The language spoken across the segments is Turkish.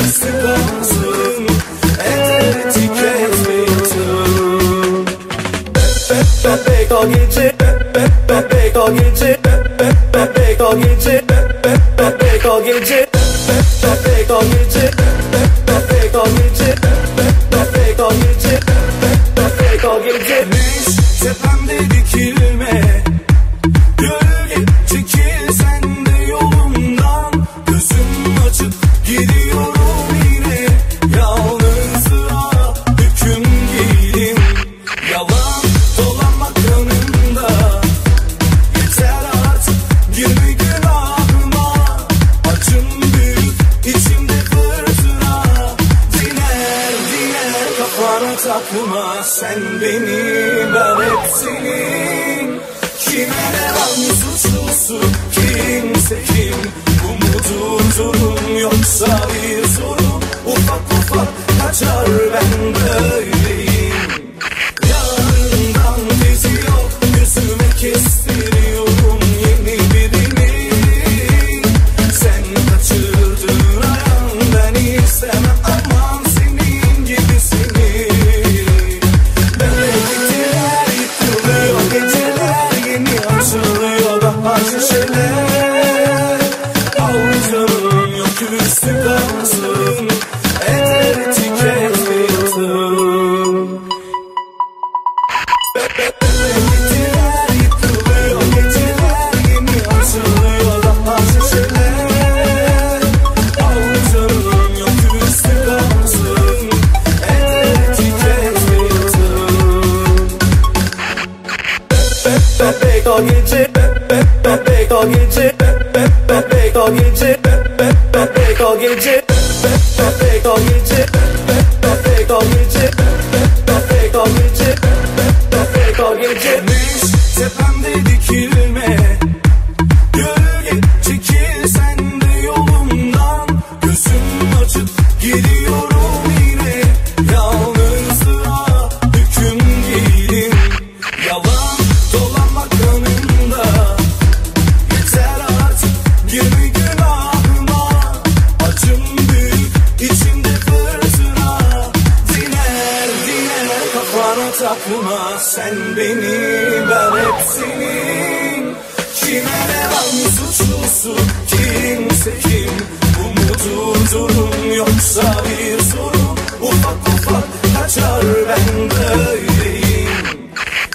küstü kalsın, etleri tüketmeyelim. Bebek o gece, bebek o gece, bebek o gece, bebek o gece, bebek o gece, bebek o gece, bebek o gece, bebek o gece. Güneş tepemde dikilme, gölge çekil sen de yolumdan. Gözüm açık gidiyorum yine, yalnızlığa hüküm giyelim. Yalan dolanmak yanımda, yeter artık girme günahıma. Acım büyük içimde fırtına, diner diner kafana takma. Sen beni, ben hep senin. Kime ne var mı suçlusu, kimse kim? Bu mudur durum yoksa bir sorun? Ufak ufak kaçar, ben böyleyim. Yarından bizi yok, gözüme kestiriyorum yeni birini. Sen kaçırdın ayağım, ben istemem aman senin gibisini. Bebekler yıkılıyor, geceler yeni açılıyor daha şişeler. Avucum yok üstü kalsın, etleri tüketmeyelim. Bebekler yıkılıyor, geceler yeni açılıyor daha şişeler. Avucum yok üstü kalsın, etleri tüketmeyelim. Bebek o gece, bebek o gece, bebek o gece, bebek o gece, bebek o gece, bebek o gece, bebek o gece, bebek o gece. Güneş tepemde dikilme, gölge çekil sen de yolumdan. Gözüm açık gidiyorum yine, yalnızlığa hüküm giyelim. Yalan dolanmak yanımda, yeter artık girme günahıma. Acım büyük içimde fırtına, diner diner kafana takma. Sen beni, ben hep senin. Kime ne var mı suçlusu, kimse kim? Bu mudur durum yoksa bir sorun? Ufak ufak kaçar, ben böyleyim.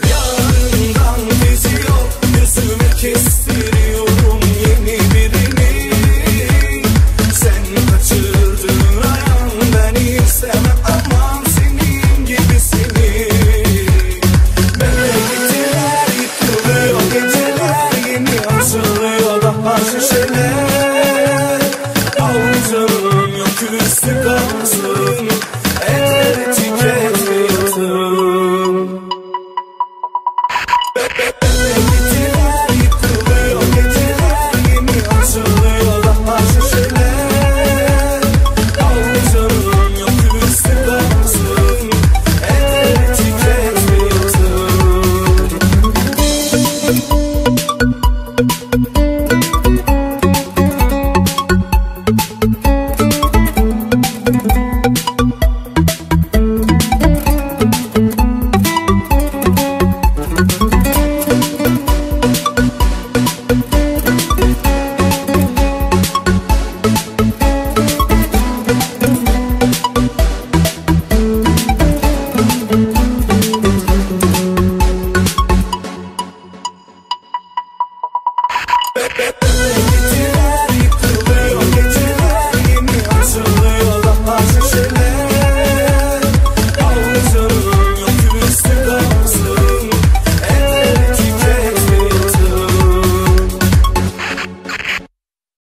Yarından bizi yok, gözüme kestiriyorum yeni birini. Sen kaçırdın ayağım, ben istemem aman senin gibisini. Bebekler yıkılıyor, geceler yeni açılıyor daha şişeler. Avucum yok üstü kalsın, etleri tüketmeyelim. Bebekler yıkılıyor, geceler yeni açılıyor daha şişeler. Avucum yok üstü kalsın, etleri tüketmeyelim.